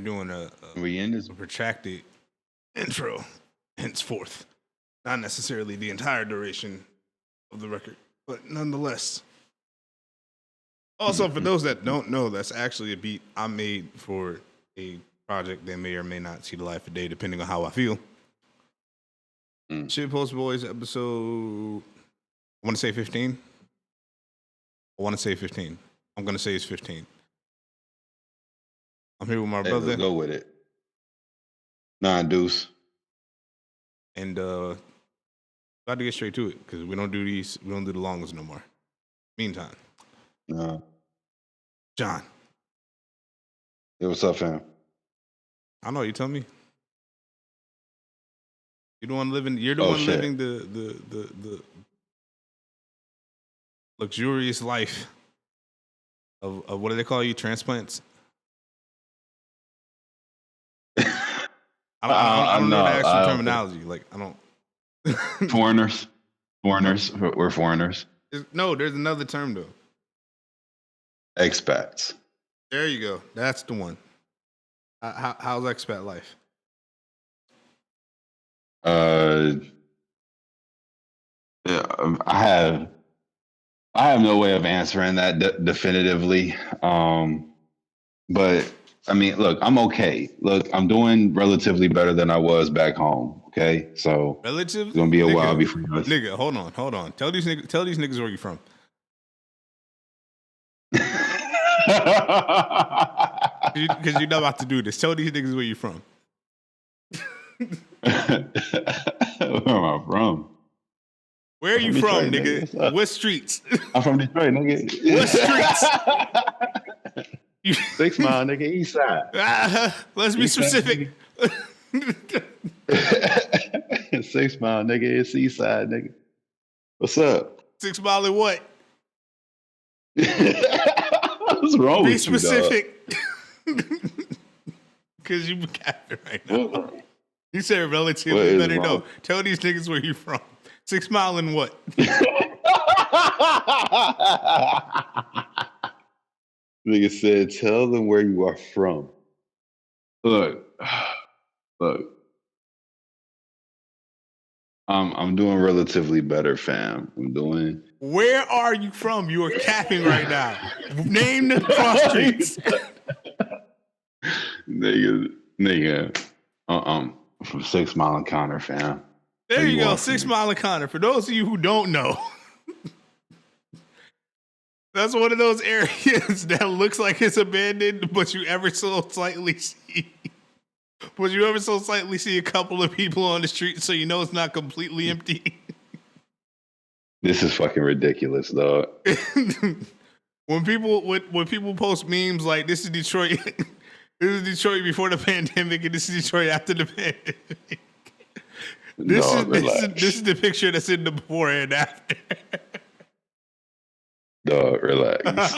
doing a We in this. protracted intro, henceforth. Not necessarily the entire duration of the record, but nonetheless. Also, for those that don't know, that's actually a beat I made for a project that may or may not see the light of day, depending on how I feel. Shitpost Boys episode, I want to say 15. I'm going to say it's 15. I'm here with my brother. Let's go with it. Nah, Deuce. And about to get straight to it because we don't do the longest no more. Meantime. No. John. Hey, what's up, fam? I know, you tell me. You're the one living the luxurious life of what do they call you? Transplants? I don't know the actual terminology. Like, I don't. Foreigners. We're foreigners. No, there's another term though. Expats. There you go. That's the one. How's expat life? Yeah, I have no way of answering that definitively. But I mean, look, I'm okay. Look, I'm doing relatively better than I was back home. Okay, so relatively, it's gonna be a while before. Nigga, hold on. Tell these niggas where you from. Because you're not about to do this. Tell these niggas where you from. Where am I from? Where are you from, Detroit, nigga? What streets? I'm from Detroit, nigga. What streets? 6 Mile, nigga, East Side. Let's be specific. 6 Mile, nigga, it's East Side, nigga. What's up? 6 Mile and what? What's wrong with you, dog? Be specific. Because you capping right now. You said relatively better. No, tell these niggas where you from. 6 Mile and what? Nigga said, tell them where you are from. Look. I'm doing relatively better, fam. Where are you from? You are capping right now. Name the cross streets. nigga. From 6 Mile and Connor, fam. There you go, 6 Mile and Connor. For those of you who don't know, that's one of those areas that looks like it's abandoned, but you ever so slightly see a couple of people on the street, so you know it's not completely empty. This is fucking ridiculous, dog. When people post memes like this is Detroit, this is Detroit before the pandemic, and this is Detroit after the pandemic. This is the picture that's in the before and after. Dog, relax.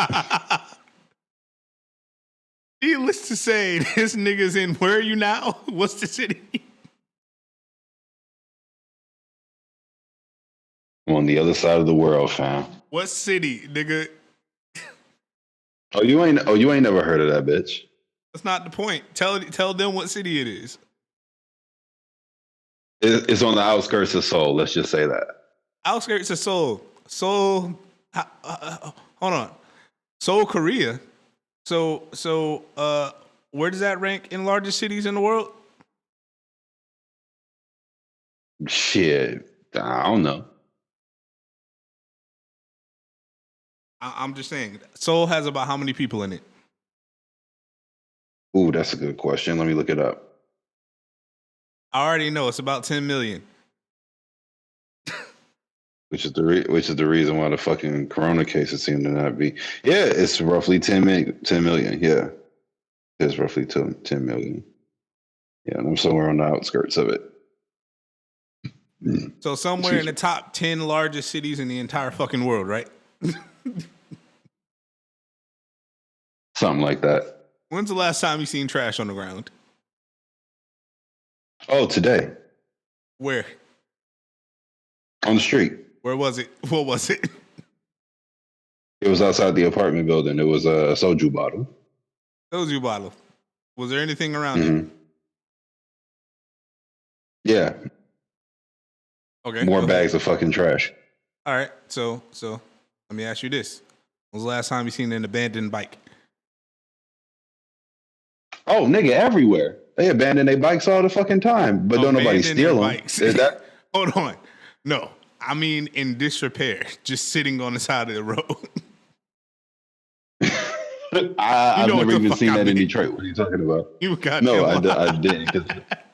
Needless to say, this nigga's in. Where are you now? What's the city? I'm on the other side of the world, fam. What city, nigga? Oh, you ain't never heard of that bitch. That's not the point. Tell them what city it is. It's on the outskirts of Seoul. Let's just say that. Outskirts of Seoul. Hold on. Seoul, Korea. So, where does that rank in largest cities in the world? Shit, I don't know. I'm just saying. Seoul has about how many people in it? Ooh, that's a good question. Let me look it up. I already know it's about 10 million. Which is the reason why the fucking corona cases seem to not be. Yeah, it's roughly 10 million. Yeah, it's roughly 10 million. Yeah, and I'm somewhere on the outskirts of it. So somewhere in the top 10 largest cities in the entire fucking world, right? Something like that. When's the last time you seen trash on the ground? Oh, today. Where? On the street. Where was it? What was it? It was outside the apartment building. It was a soju bottle. Soju bottle. Was there anything around it? Yeah. Okay. More bags of fucking trash. All right. So let me ask you this: when was the last time you seen an abandoned bike? Oh, nigga, everywhere. They abandon their bikes all the fucking time, but don't nobody steal them. Bikes. Is that? Hold on. No, I mean in disrepair, just sitting on the side of the road. I've never even seen that in Detroit. What are you talking about? You got no, I didn't. Cause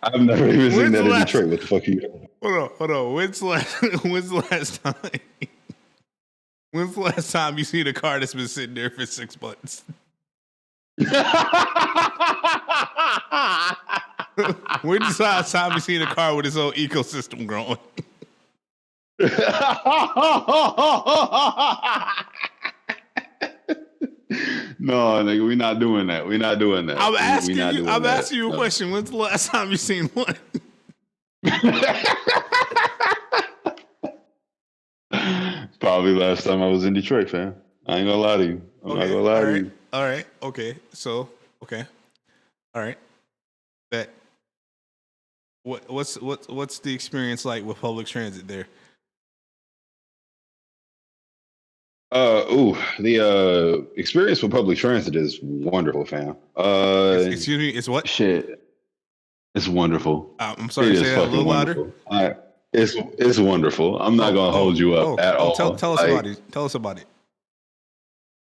I've never even seen that in Detroit. What the fuck are you talking about? Hold on. When's the last time? When's the last time you seen a car that's been sitting there for 6 months? When's the last time you seen a car with its own ecosystem growing? No, nigga, we're not doing that. We're not doing that. I'm asking you a question. When's the last time you seen one? Probably last time I was in Detroit, fam. I ain't gonna lie to you. I'm not gonna lie to you. All right. Okay. So, okay. All right. Bet. What's the experience like with public transit there? The experience with public transit is wonderful, fam. Excuse me, it's what? Shit. It's wonderful. I'm sorry, say that a little louder. It's wonderful. I'm not gonna hold you up at all. Tell us about it. Tell us about it.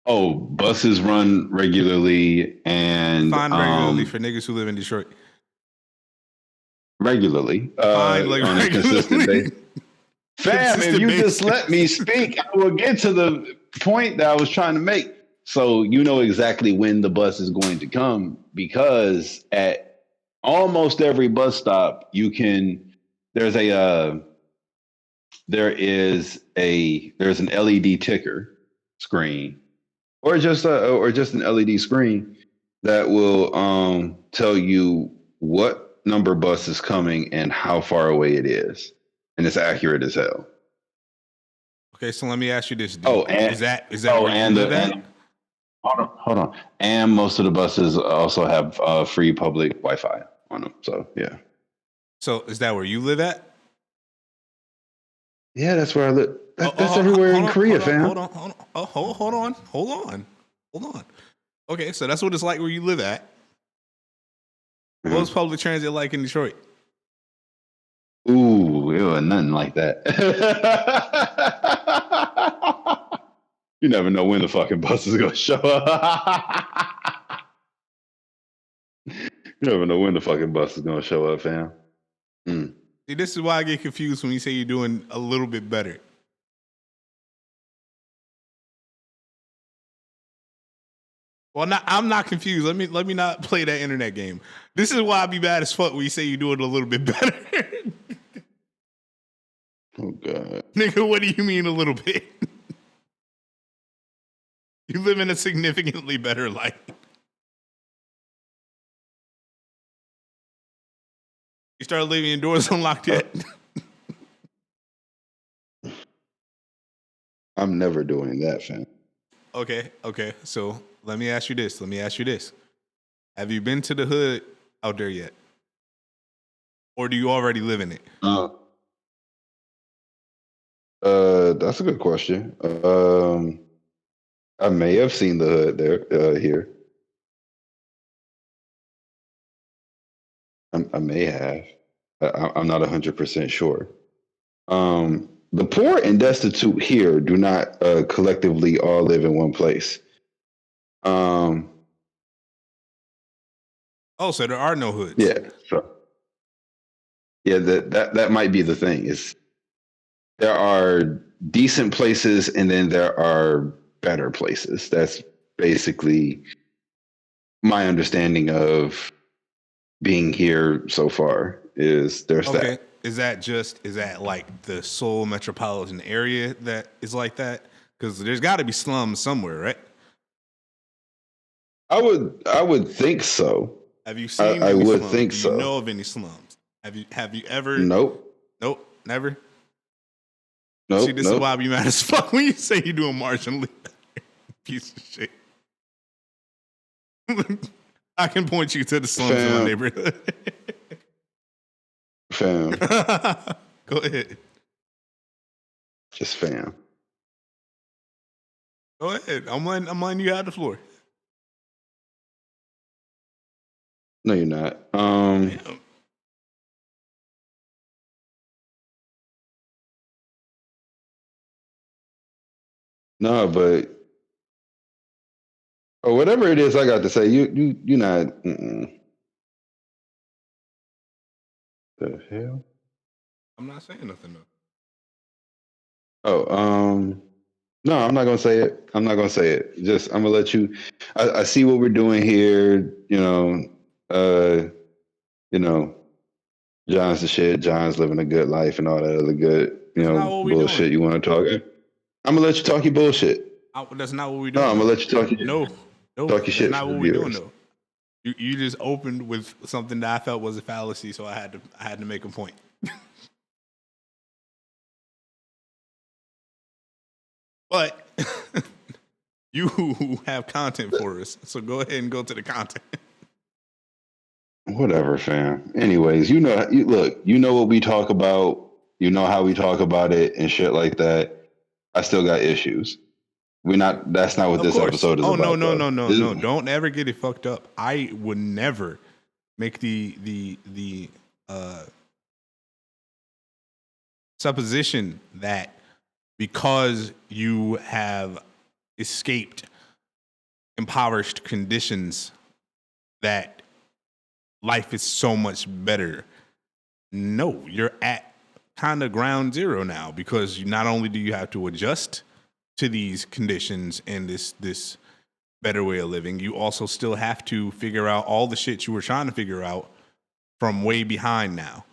Oh, buses run regularly and regularly for niggas who live in Detroit. Regularly. On a consistent basis. Fam, if you just let me speak, I will get to the point that I was trying to make. So you know exactly when the bus is going to come, because at almost every bus stop, there's an LED ticker screen, or just an LED screen that will tell you what number bus is coming and how far away it is. And it's accurate as hell. Okay, so let me ask you this. Hold on. And most of the buses also have free public Wi-Fi on them. So yeah. So is that where you live at? Yeah, that's where I live. That's everywhere in Korea, fam. Hold on. Okay, so that's what it's like where you live at. Mm-hmm. What's public transit like in Detroit? Ooh, nothing like that. You never know when the fucking bus is gonna show up. You never know when the fucking bus is gonna show up, fam. See, this is why I get confused when you say you're doing a little bit better. Well, I'm not confused. Let me not play that internet game. This is why I be bad as fuck when you say you're doing a little bit better. Oh God, nigga, what do you mean a little bit? You live in a significantly better life. You started leaving your doors unlocked yet? I'm never doing that, fam. Okay. So let me ask you this. Have you been to the hood out there yet? Or do you already live in it? That's a good question. I may have seen the hood there, here. I may have. I'm not 100% sure. The poor and destitute here do not collectively all live in one place. So there are no hoods. Yeah. So yeah, that might be the thing. Is there are decent places and then there are better places. That's basically my understanding of being here so far. Is there's that. Is that like the Seoul metropolitan area that is like that? Because there's got to be slums somewhere, right? I would think so. Have you seen? I would slums? think Do so. you know of any slums? Have you ever? Nope. Never. Nope. See, this is why I be mad as fuck when you say you're doing marginally better. Piece of shit. I can point you to the slums in my neighborhood. Fam. Go ahead. Just fam. Go ahead. I'm letting you have the floor. No, you're not. Damn. No, but or whatever it is I got to say, you're not. The hell? I'm not saying nothing though. Oh, no, I'm not gonna say it. I'm not gonna say it. Just I'm gonna let you. I see what we're doing here. You know, John's the shit. John's living a good life and all that other good, That's not what we bullshit doing. you want to talk. I'm gonna let you talk your bullshit. That's not what we're doing. No, I'm gonna let you talk your no. talk your shit. That's not for what the we're doing viewers. though. You just opened with something that I felt was a fallacy, so I had to make a point. But you have content for us, so go ahead and go to the content. Whatever, fam. Anyways, look, you know what we talk about. You know how we talk about it and shit like that. I still got issues. That's not what Of this course. episode is Oh about. no! Don't ever get it fucked up. I would never make the supposition that because you have escaped impoverished conditions that life is so much better. No, you're at kind of ground zero now because not only do you have to adjust to these conditions and this better way of living, you also still have to figure out all the shit you were trying to figure out from way behind now.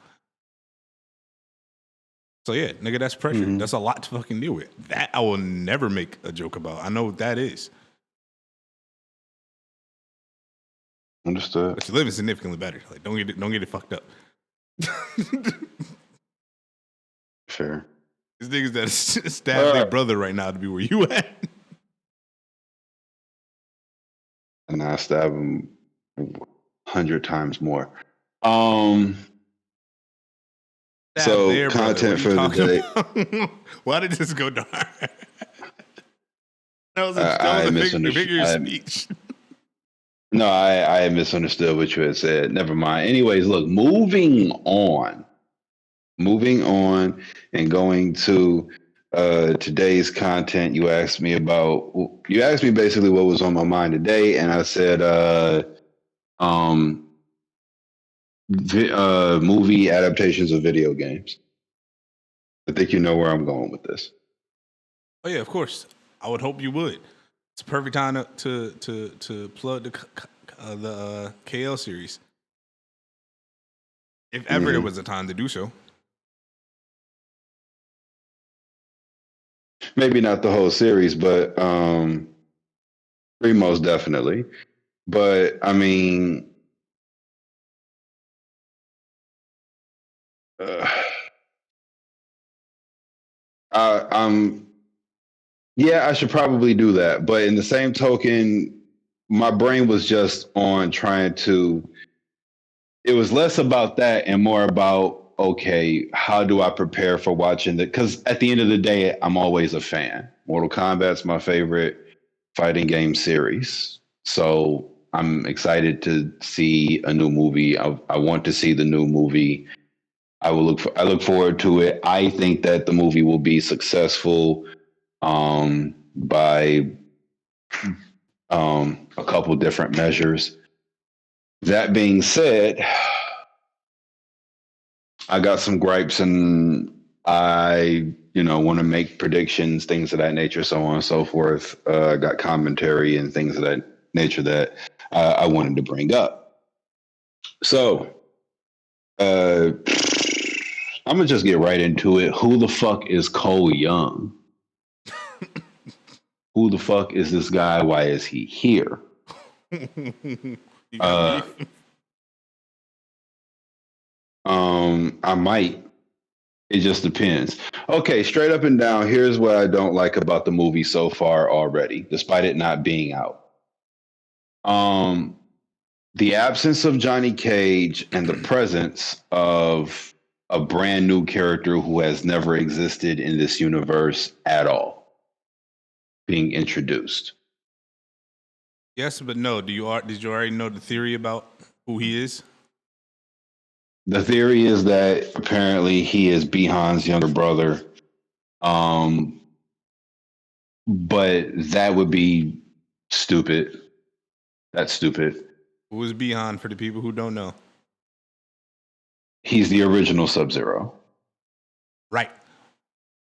So yeah, nigga, that's pressure. Mm-hmm. That's a lot to fucking deal with. That I will never make a joke about. I know what that is. Understood. But you're living significantly better. Like don't get it fucked up. Fair. These niggas that stab their brother right now to be where you at. And I stab him 100 times more. So content for the day. Why did this go dark? That was a figure of speech. No, I misunderstood what you had said. Never mind. Anyways, look, moving on and going to today's content. You asked me basically what was on my mind today, and I said movie adaptations of video games. I think you know where I'm going with this. Oh yeah, of course. I would hope you would. It's a perfect time to plug the KL series, if ever there was a time to do so. Maybe not the whole series, but most definitely. But I mean, I should probably do that. But in the same token, my brain was just on trying to. It was less about that and more about, okay, how do I prepare for watching that? Because at the end of the day, I'm always a fan. Mortal Kombat's my favorite fighting game series. So I'm excited to see a new movie. I want to see the new movie. I look forward to it. I think that the movie will be successful by a couple different measures. That being said, I got some gripes and I, want to make predictions, things of that nature, so on and so forth. I got commentary and things of that nature that I wanted to bring up. So, I'm going to just get right into it. Who the fuck is Cole Young? Who the fuck is this guy? Why is he here? I might. It just depends. Okay, straight up and down, here's what I don't like about the movie so far already, despite it not being out. the absence of Johnny Cage and the presence of a brand new character who has never existed in this universe at all being introduced. Yes, but no. Did you already know the theory about who he is? The theory is that apparently he is Bihan's younger brother. But that would be stupid. That's stupid. Who is Bihan for the people who don't know? He's the original Sub-Zero. Right.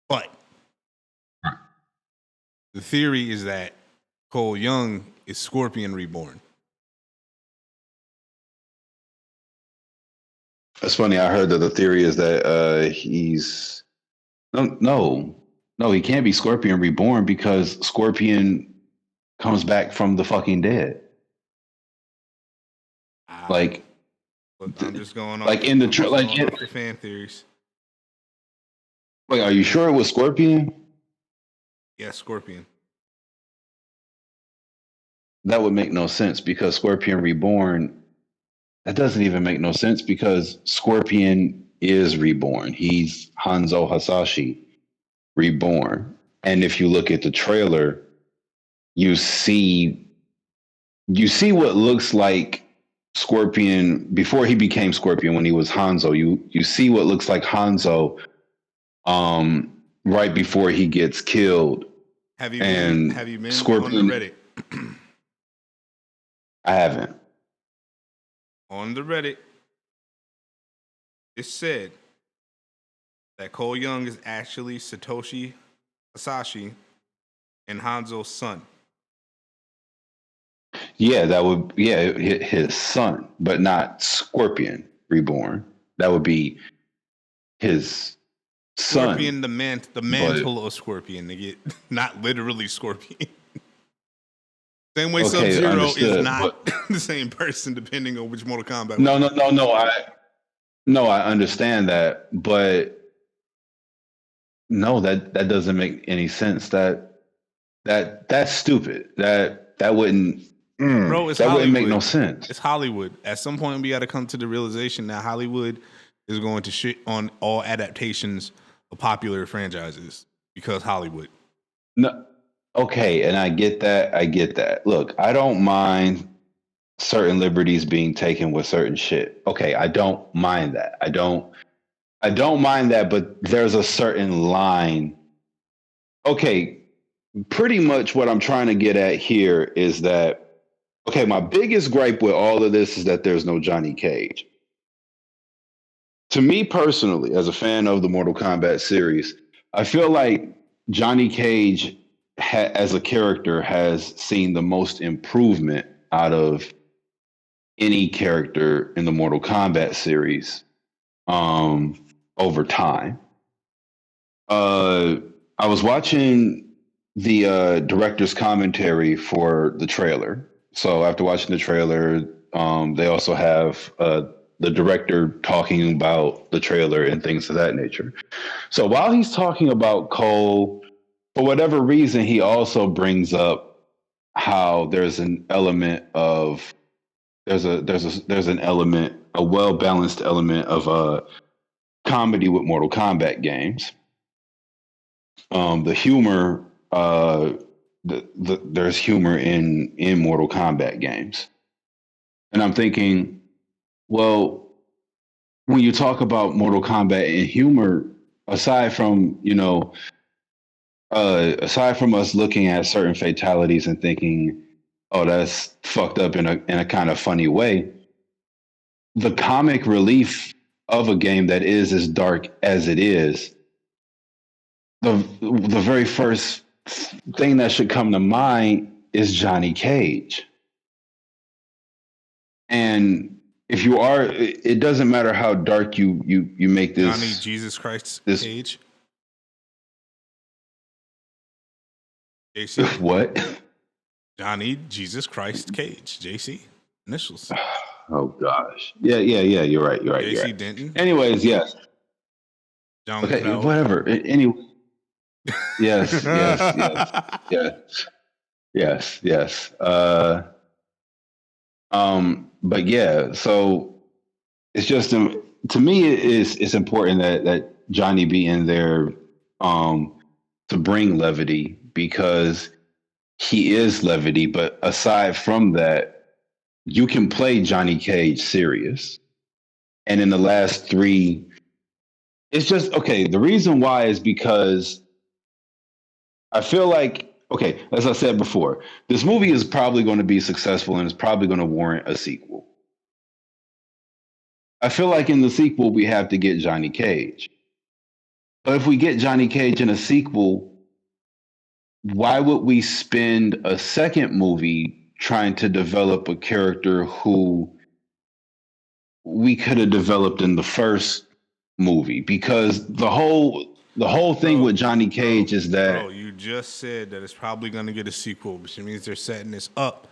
But the theory is that Cole Young is Scorpion reborn. That's funny. I heard that the theory is that he's no, he can't be Scorpion reborn because Scorpion comes back from the fucking dead. Like, I'm just going on. Like in the the fan theories. Wait, are you sure it was Scorpion? Yeah, Scorpion. That would make no sense because Scorpion reborn. That doesn't even make no sense because Scorpion is reborn. He's Hanzo Hasashi reborn. And if you look at the trailer, you see what looks like Scorpion before he became Scorpion when he was Hanzo. You see what looks like Hanzo right before he gets killed. Have you been Scorpion on the Reddit? I haven't. On the Reddit, it said that Cole Young is actually Satoshi Hasashi and Hanzo's son. Yeah, his son, but not Scorpion reborn. That would be his son. Scorpion, the mantle of Scorpion, nigga. Not literally Scorpion. Same way Sub-Zero is not the same person depending on which Mortal Kombat. No, I understand that, but no, that doesn't make any sense. That's stupid. That wouldn't. Bro, it's that Hollywood. Wouldn't make no sense. It's Hollywood. At some point, we got to come to the realization that Hollywood is going to shit on all adaptations of popular franchises because Hollywood. No, okay, and I get that. Look, I don't mind certain liberties being taken with certain shit. Okay, I don't mind that. I don't mind that, but there's a certain line. Okay, pretty much what I'm trying to get at here is that, okay, my biggest gripe with all of this is that there's no Johnny Cage. To me personally, as a fan of the Mortal Kombat series, I feel like Johnny Cage as a character has seen the most improvement out of any character in the Mortal Kombat series over time. I was watching the director's commentary for the trailer. So after watching the trailer, they also have the director talking about the trailer and things of that nature. So while he's talking about Cole, for whatever reason, he also brings up how there's an element of there's an element, a well-balanced element of comedy with Mortal Kombat games. The humor, there's humor in Mortal Kombat games, and I'm thinking, well, when you talk about Mortal Kombat and humor, aside from us looking at certain fatalities and thinking, oh, that's fucked up in a kind of funny way, the comic relief of a game that is as dark as it is, the very first thing that should come to mind is Johnny Cage. And if you are, it doesn't matter how dark you make this. Johnny Jesus Christ Cage. JC. What? Johnny Jesus Christ Cage. JC. Initials. Oh gosh. Yeah. You're right. JC Denton. Anyways, yes. John okay. Cloud. Whatever. Anyway. Yes. but yeah, so it's just to me it's important that Johnny be in there to bring levity because he is levity. But aside from that, you can play Johnny Cage serious. And in the last three, it's just okay. The reason why is because I feel like, okay, as I said before, this movie is probably going to be successful and it's probably going to warrant a sequel. I feel like in the sequel, we have to get Johnny Cage. But if we get Johnny Cage in a sequel, why would we spend a second movie trying to develop a character who we could have developed in the first movie? Because the whole thing with Johnny Cage is that you just said that it's probably going to get a sequel, which means they're setting this up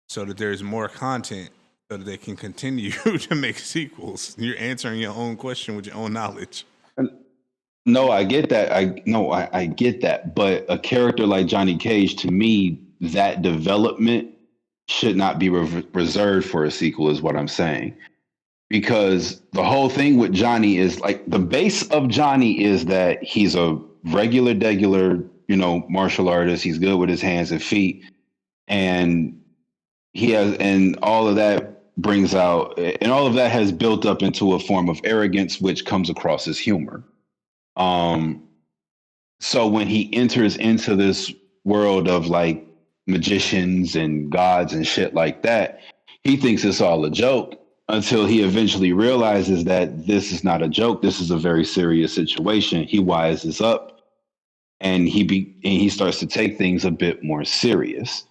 so that there's more content so that they can continue to make sequels. You're answering your own question with your own knowledge. no, I get that. I get that. But a character like Johnny Cage, to me, that development should not be reserved for a sequel, is what I'm saying. Because the whole thing with Johnny is like the base of Johnny is that he's a regular, martial artist. He's good with his hands and feet, and and all of that brings out, and all of that has built up into a form of arrogance, which comes across as humor. Um, so when he enters into this world of like magicians and gods and shit like that, he thinks it's all a joke until he eventually realizes that this is not a joke. This is a very serious situation. He wises up and he starts to take things a bit more serious.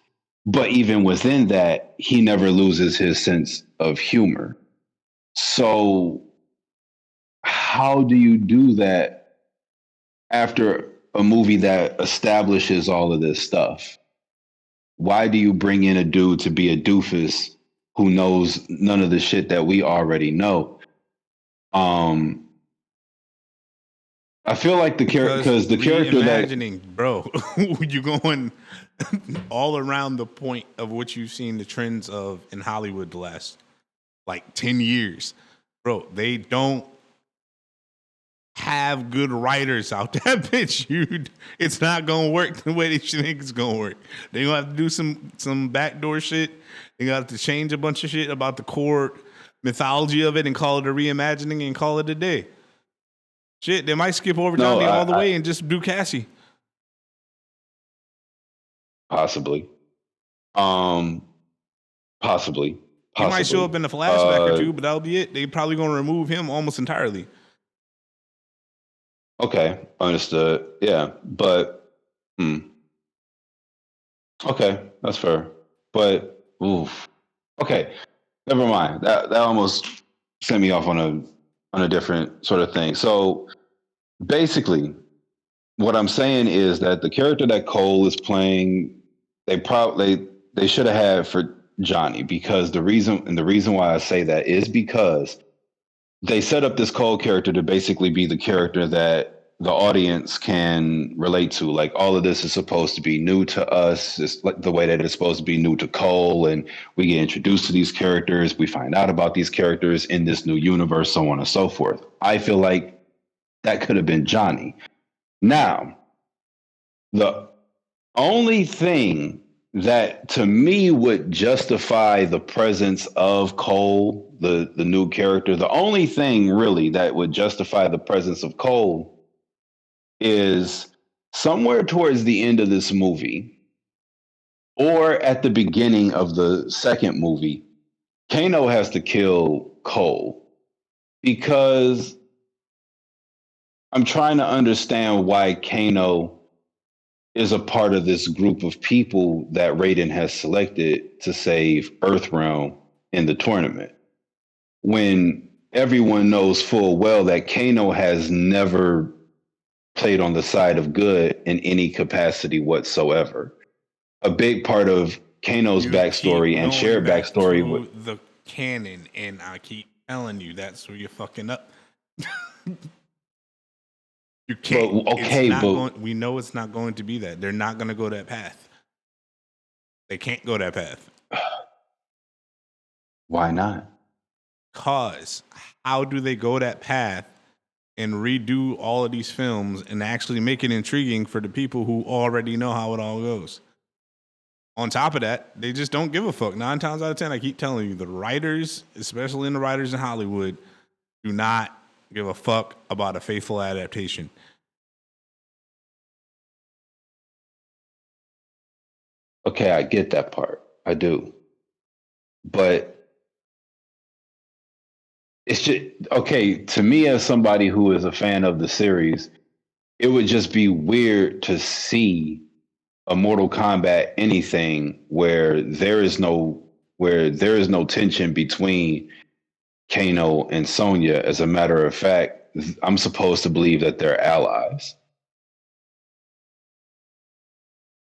But even within that, he never loses his sense of humor. So how do you do that after a movie that establishes all of this stuff? Why do you bring in a dude to be a doofus who knows none of the shit that we already know? I feel like the character, because the character that reimagining, bro, you going all around the point of what you've seen the trends of in Hollywood the last like 10 years. Bro, they don't have good writers out that bitch. It's not gonna work the way they think it's gonna work. They gonna have to do some backdoor shit. They got to change a bunch of shit about the core mythology of it and call it a reimagining and call it a day. Shit, they might skip over Johnny all the way and just do Cassie. Possibly. Possibly. He might show up in a flashback or two, but that'll be it. They probably gonna remove him almost entirely. Okay, understood. Yeah, but okay, that's fair. But oof. Okay, never mind. That almost sent me off on a different sort of thing. So basically, what I'm saying is that the character that Cole is playing, they should have had for Johnny, because the reason why I say that is because they set up this Cole character to basically be the character that the audience can relate to. Like, all of this is supposed to be new to us. It's like the way that it's supposed to be new to Cole, and we get introduced to these characters. We find out about these characters in this new universe, so on and so forth. I feel like that could have been Johnny. Now, the only thing that to me would justify the presence of Cole, the new character, the only thing really that would justify the presence of Cole is somewhere towards the end of this movie or at the beginning of the second movie, Kano has to kill Cole, because I'm trying to understand why Kano is a part of this group of people that Raiden has selected to save Earthrealm in the tournament, when everyone knows full well that Kano has never played on the side of good in any capacity whatsoever. A big part of Kano's backstory and shared backstory with the canon, and I keep telling you that's where you're fucking up. You can't. But we know it's not going to be that. They're not going to go that path. They can't go that path. Why not? Cause how do they go that path and redo all of these films and actually make it intriguing for the people who already know how it all goes? On top of that, they just don't give a fuck. 9 times out of 10, I keep telling you, the writers, especially the writers in Hollywood, do not give a fuck about a faithful adaptation. Okay, I get that part. I do. But it's just okay to me as somebody who is a fan of the series. It would just be weird to see a Mortal Kombat anything where there is no tension between Kano and Sonya. As a matter of fact, I'm supposed to believe that they're allies.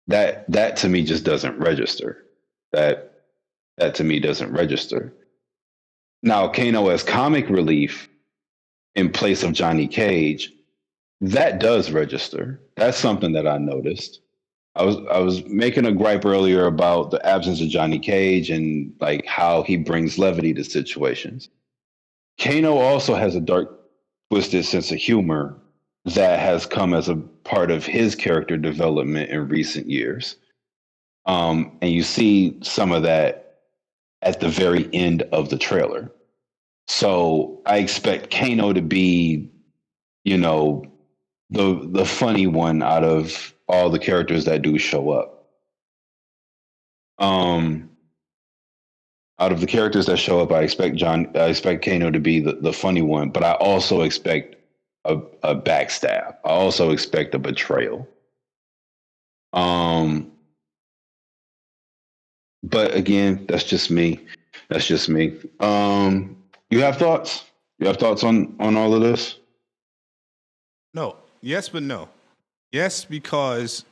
That to me just doesn't register. That to me doesn't register. Now, Kano as comic relief in place of Johnny Cage, that does register. That's something that I noticed. I was making a gripe earlier about the absence of Johnny Cage and like how he brings levity to situations. Kano also has a dark, twisted sense of humor that has come as a part of his character development in recent years. And you see some of that at the very end of the trailer. So I expect Kano to be, you know, the funny one out of all the characters that do show up. Out of the characters that show up, I expect Kano to be the funny one, but I also expect a backstab. I also expect a betrayal. But again, that's just me. That's just me. You have thoughts? You have thoughts on all of this? No. Yes, but no. Yes, because